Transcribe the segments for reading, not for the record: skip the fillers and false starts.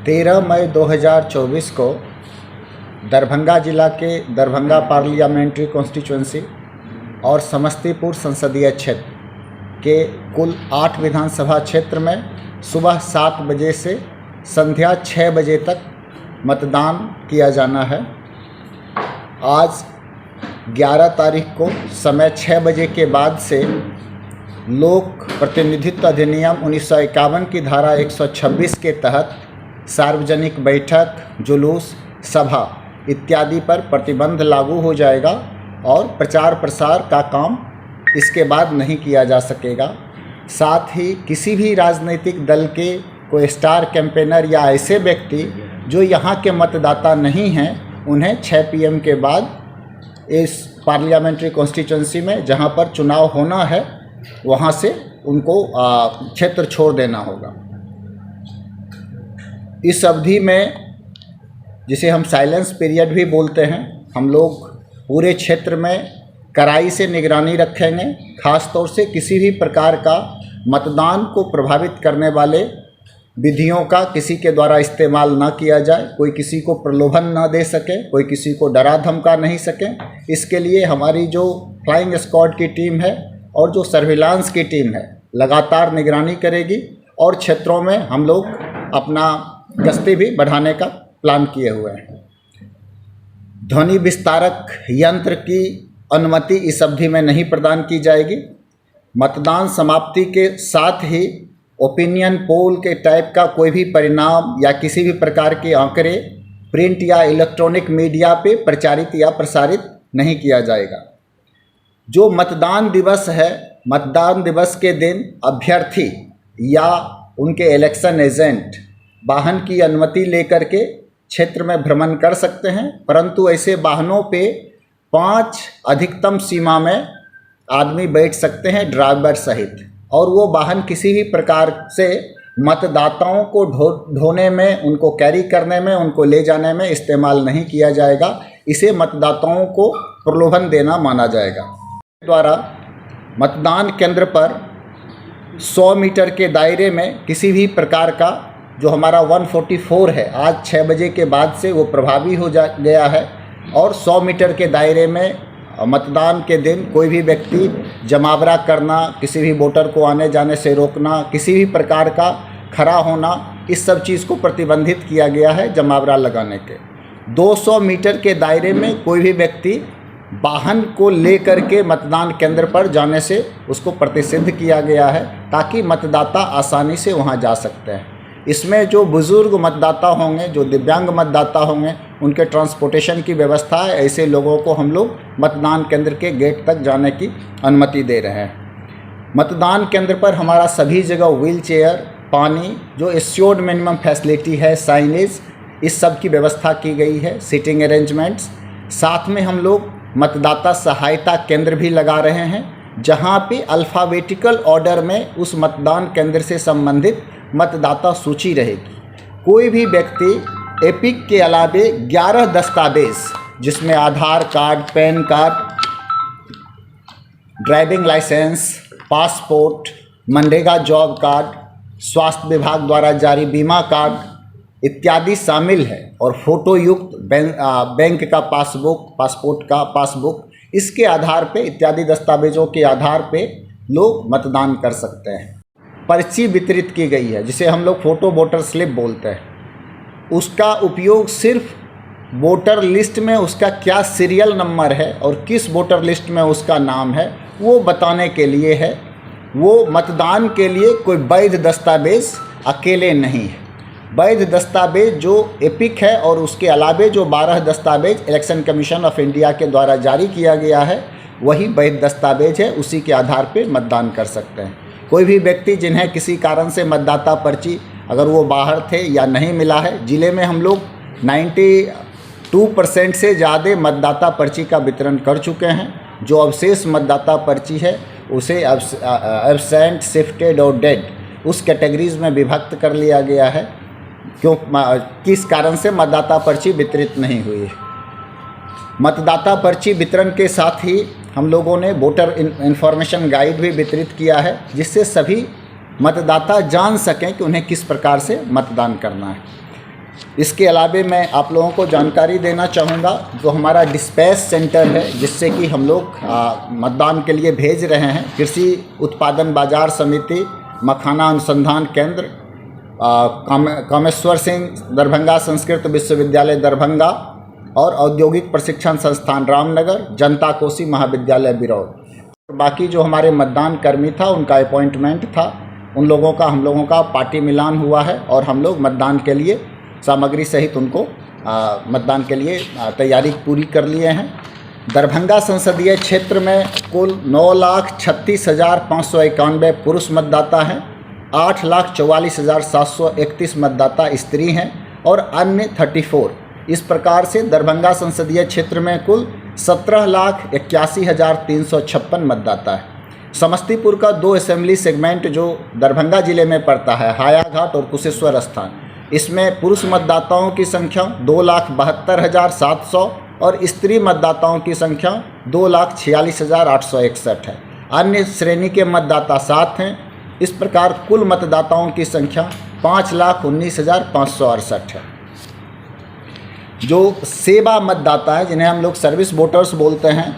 13 मई 2024 को दरभंगा जिला के दरभंगा पार्लियामेंट्री कॉन्स्टिट्यूंसी और समस्तीपुर संसदीय क्षेत्र के कुल 8 विधानसभा क्षेत्र में सुबह 7 बजे से संध्या 6 बजे तक मतदान किया जाना है। आज 11 तारीख को समय 6 बजे के बाद से लोक प्रतिनिधित्व अधिनियम 1951 की धारा 126 के तहत सार्वजनिक बैठक, जुलूस, सभा इत्यादि पर प्रतिबंध लागू हो जाएगा और प्रचार प्रसार का काम इसके बाद नहीं किया जा सकेगा। साथ ही किसी भी राजनीतिक दल के कोई स्टार कैंपेनर या ऐसे व्यक्ति जो यहाँ के मतदाता नहीं हैं, उन्हें 6 PM के बाद इस पार्लियामेंट्री कॉन्स्टिट्यूंसी में जहाँ पर चुनाव होना है वहाँ से उनको क्षेत्र छोड़ देना होगा। इस अवधि में, जिसे हम साइलेंस पीरियड भी बोलते हैं, हम लोग पूरे क्षेत्र में कड़ाई से निगरानी रखेंगे। ख़ास तौर से किसी भी प्रकार का मतदान को प्रभावित करने वाले विधियों का किसी के द्वारा इस्तेमाल ना किया जाए, कोई किसी को प्रलोभन ना दे सके, कोई किसी को डरा धमका नहीं सके। इसके लिए हमारी जो फ्लाइंग स्क्वाड की टीम है और जो सर्विलांस की टीम है लगातार निगरानी करेगी और क्षेत्रों में हम लोग अपना गश्ती भी बढ़ाने का प्लान किए हुए हैं। ध्वनि विस्तारक यंत्र की अनुमति इस अवधि में नहीं प्रदान की जाएगी। मतदान समाप्ति के साथ ही ओपिनियन पोल के टाइप का कोई भी परिणाम या किसी भी प्रकार के आंकड़े प्रिंट या इलेक्ट्रॉनिक मीडिया पे प्रचारित या प्रसारित नहीं किया जाएगा। जो मतदान दिवस है, मतदान दिवस के दिन अभ्यर्थी या उनके इलेक्शन एजेंट वाहन की अनुमति लेकर के क्षेत्र में भ्रमण कर सकते हैं, परंतु ऐसे वाहनों पे 5 अधिकतम सीमा में आदमी बैठ सकते हैं ड्राइवर सहित, और वो वाहन किसी भी प्रकार से मतदाताओं को ढोने में, उनको कैरी करने में, उनको ले जाने में इस्तेमाल नहीं किया जाएगा। इसे मतदाताओं को प्रलोभन देना माना जाएगा। द्वारा मतदान केंद्र पर 100 मीटर के दायरे में किसी भी प्रकार का, जो हमारा 144 है, आज 6 बजे के बाद से वो प्रभावी हो गया है, और 100 मीटर के दायरे में मतदान के दिन कोई भी व्यक्ति जमावड़ा करना, किसी भी वोटर को आने जाने से रोकना, किसी भी प्रकार का खड़ा होना, इस सब चीज़ को प्रतिबंधित किया गया है जमावड़ा लगाने के। 200 मीटर के दायरे में कोई भी व्यक्ति वाहन को लेकर के मतदान केंद्र पर जाने से उसको प्रतिषिद्ध किया गया है, ताकि मतदाता आसानी से वहां जा सकते हैं। इसमें जो बुज़ुर्ग मतदाता होंगे, जो दिव्यांग मतदाता होंगे, उनके ट्रांसपोर्टेशन की व्यवस्था है। ऐसे लोगों को हम लोग मतदान केंद्र के गेट तक जाने की अनुमति दे रहे हैं। मतदान केंद्र पर हमारा सभी जगह व्हील चेयर, पानी, जो एश्योर्ड मिनिमम फैसिलिटी है, साइनेज, इस सब की व्यवस्था की गई है, सीटिंग अरेंजमेंट्स। साथ में हम लोग मतदाता सहायता केंद्र भी लगा रहे हैं, जहां पे अल्फ़ाबेटिकल ऑर्डर में उस मतदान केंद्र से संबंधित मतदाता सूची रहेगी। कोई भी व्यक्ति एपिक के अलावे 11 दस्तावेज, जिसमें Aadhaar card, PAN card, driving licence, passport, MNREGA job card, स्वास्थ्य विभाग द्वारा जारी बीमा कार्ड इत्यादि शामिल है, और फोटो युक्त बैंक का पासबुक, पासपोर्ट का पासबुक, इसके आधार पे, इत्यादि दस्तावेजों के आधार पे लोग मतदान कर सकते हैं। पर्ची वितरित की गई है, जिसे हम लोग फोटो वोटर स्लिप बोलते हैं। उसका उपयोग सिर्फ वोटर लिस्ट में उसका क्या सीरियल नंबर है और किस वोटर लिस्ट में उसका नाम है वो बताने के लिए है। वो मतदान के लिए कोई वैध दस्तावेज अकेले नहीं है। वैध दस्तावेज जो एपिक है और उसके अलावे जो 12 दस्तावेज इलेक्शन कमीशन ऑफ इंडिया के द्वारा जारी किया गया है, वही वैध दस्तावेज है, उसी के आधार पे मतदान कर सकते हैं। कोई भी व्यक्ति जिन्हें किसी कारण से मतदाता पर्ची, अगर वो बाहर थे या नहीं मिला है, जिले में हम लोग 92% से ज़्यादा मतदाता पर्ची का वितरण कर चुके हैं। जो अवशेष मतदाता पर्ची है उसे एब्सेंट, शिफ्टेड और डेड उस कैटेगरीज में विभक्त कर लिया गया है, किस कारण से मतदाता पर्ची वितरित नहीं हुई है। मतदाता पर्ची वितरण के साथ ही हम लोगों ने वोटर इन्फॉर्मेशन गाइड भी वितरित किया है, जिससे सभी मतदाता जान सकें कि उन्हें किस प्रकार से मतदान करना है। इसके अलावा मैं आप लोगों को जानकारी देना चाहूँगा, जो हमारा डिस्पैच सेंटर है जिससे कि हम लोग मतदान के लिए भेज रहे हैं, कृषि उत्पादन बाजार समिति, मखाना अनुसंधान केंद्र, कामेश्वर सिंह दरभंगा संस्कृत विश्वविद्यालय दरभंगा और औद्योगिक प्रशिक्षण संस्थान रामनगर, जनता कोसी महाविद्यालय बिरौल। बाकी जो हमारे मतदान कर्मी था उनका अपॉइंटमेंट था, उन लोगों का हम लोगों का पार्टी मिलान हुआ है और हम लोग मतदान के लिए सामग्री सहित उनको मतदान के लिए तैयारी पूरी कर लिए हैं। दरभंगा संसदीय क्षेत्र में कुल 9,36,591 पुरुष मतदाता हैं, 8,44,731 मतदाता स्त्री हैं और अन्य 34। इस प्रकार से दरभंगा संसदीय क्षेत्र में कुल 17,81,356 मतदाता है। समस्तीपुर का 2 असेंबली सेगमेंट जो दरभंगा जिले में पड़ता है, हायाघाट और कुशेश्वर स्थान, इसमें पुरुष मतदाताओं की संख्या 2,72,700 और स्त्री मतदाताओं की संख्या 2,46,861 है। अन्य श्रेणी के मतदाता 7 हैं। इस प्रकार कुल मतदाताओं की संख्या 5,19,568 है। जो सेवा मतदाता है, जिन्हें हम लोग सर्विस वोटर्स बोलते हैं,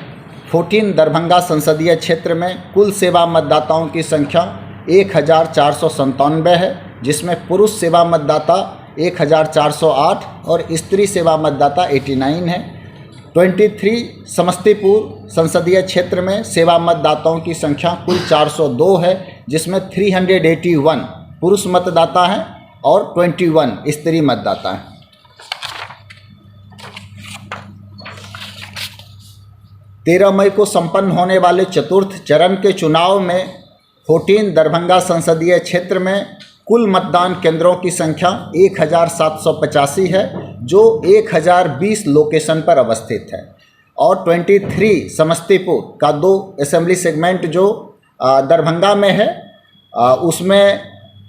14 दरभंगा संसदीय क्षेत्र में कुल सेवा मतदाताओं की संख्या 1,497 है, जिसमें पुरुष सेवा मतदाता 1,408 और स्त्री सेवा मतदाता 89 है। 23 समस्तीपुर संसदीय क्षेत्र में सेवा मतदाताओं की संख्या कुल 402 है, जिसमें 381 पुरुष मतदाता हैं और 21 स्त्री मतदाता हैं। 13 मई को संपन्न होने वाले चतुर्थ चरण के चुनाव में 14 दरभंगा संसदीय क्षेत्र में कुल मतदान केंद्रों की संख्या 1,785 है, जो 1,020 लोकेशन पर अवस्थित है। और 23 समस्तीपुर का 2 असेंबली सेगमेंट जो दरभंगा में है, उसमें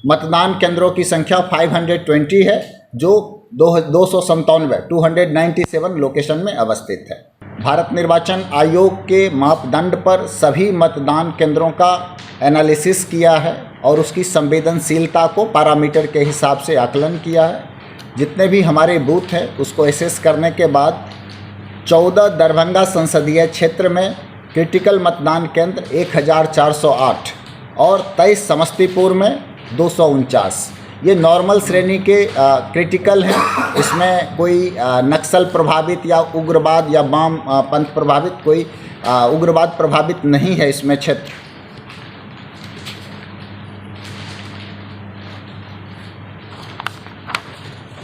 मतदान केंद्रों की संख्या 520 है, जो 297 लोकेशन में अवस्थित है। भारत निर्वाचन आयोग के मापदंड पर सभी मतदान केंद्रों का एनालिसिस किया है और उसकी संवेदनशीलता को पैरामीटर के हिसाब से आकलन किया है। जितने भी हमारे बूथ हैं उसको एसेस करने के बाद 14 दरभंगा संसदीय क्षेत्र में क्रिटिकल मतदान केंद्र 1,408 और 23 समस्तीपुर में 249 ये नॉर्मल श्रेणी के क्रिटिकल हैं। इसमें कोई नक्सल प्रभावित या उग्रवाद या वाम पंथ प्रभावित कोई उग्रवाद प्रभावित नहीं है इसमें क्षेत्र।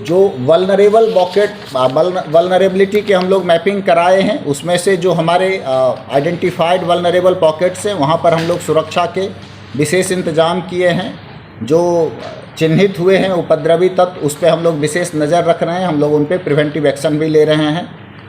जो वल्नरेबल बॉकेट वल्नरेबिलिटी के हम लोग मैपिंग कराए हैं, उसमें से जो हमारे आइडेंटिफाइड वल्नरेबल पॉकेट्स हैं वहाँ पर हम लोग सुरक्षा के विशेष इंतजाम किए हैं। जो चिन्हित हुए हैं उपद्रवी तत्व, उस पर हम लोग विशेष नज़र रख रहे हैं। हम लोग उन पर प्रिवेंटिव एक्शन भी ले रहे हैं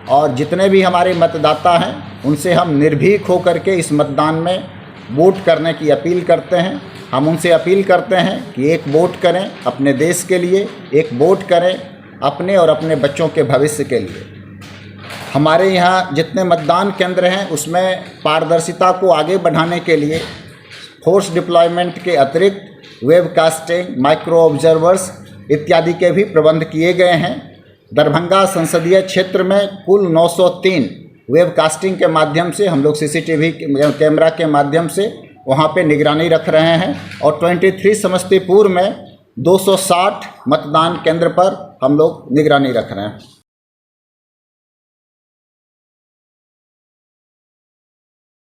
और जितने भी हमारे मतदाता हैं उनसे हम निर्भीक होकर के इस मतदान में वोट करने की अपील करते हैं। हम उनसे अपील करते हैं कि एक वोट करें अपने देश के लिए, एक वोट करें अपने और अपने बच्चों के भविष्य के लिए। हमारे यहाँ जितने मतदान केंद्र हैं उसमें पारदर्शिता को आगे बढ़ाने के लिए फोर्स डिप्लॉयमेंट के अतिरिक्त वेबकास्टिंग, माइक्रो ऑब्जर्वर्स इत्यादि के भी प्रबंध किए गए हैं। दरभंगा संसदीय क्षेत्र में कुल 903 वेबकास्टिंग के माध्यम से हम लोग सीसीटीवी कैमरा के माध्यम से वहाँ पे निगरानी रख रहे हैं और 23 समस्तीपुर में 260 मतदान केंद्र पर हम लोग निगरानी रख रहे हैं।